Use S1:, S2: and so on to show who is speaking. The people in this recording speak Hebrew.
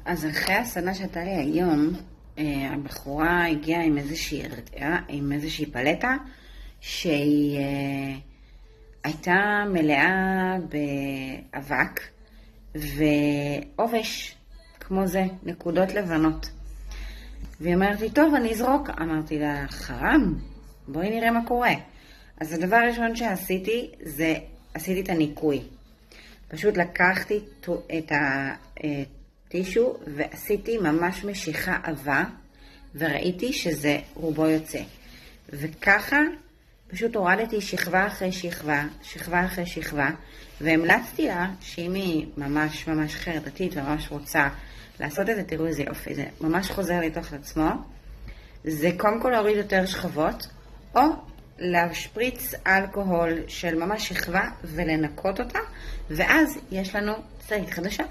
S1: אז אחרי הסדנה שהייתה לי היום, הבחורה הגיעה עם איזושהי פלטה שהיא הייתה מלאה באבק ועובש, כמו זה, נקודות לבנות. והיא אומרת לי, טוב, אני אזרוק. אמרתי לה, חרם, בואי נראה מה קורה. אז הדבר הראשון שעשיתי, זה עשיתי את הניקוי. פשוט לקחתי את הטישו ועשיתי ממש משיכה עבה, וראיתי שזה רובו יוצא. וככה פשוט הורדתי שכבה אחרי שכבה, שכבה אחרי שכבה, והמלצתי לה שאם היא ממש ממש חרדתית וממש רוצה לעשות את זה, תראו איזה יופי, זה ממש חוזר לתוך עצמו. זה קודם כל להוריד יותר שכבות, או להשפריץ אלכוהול של ממש שכבה ולנקות אותה, ואז יש לנו צלית חדשה.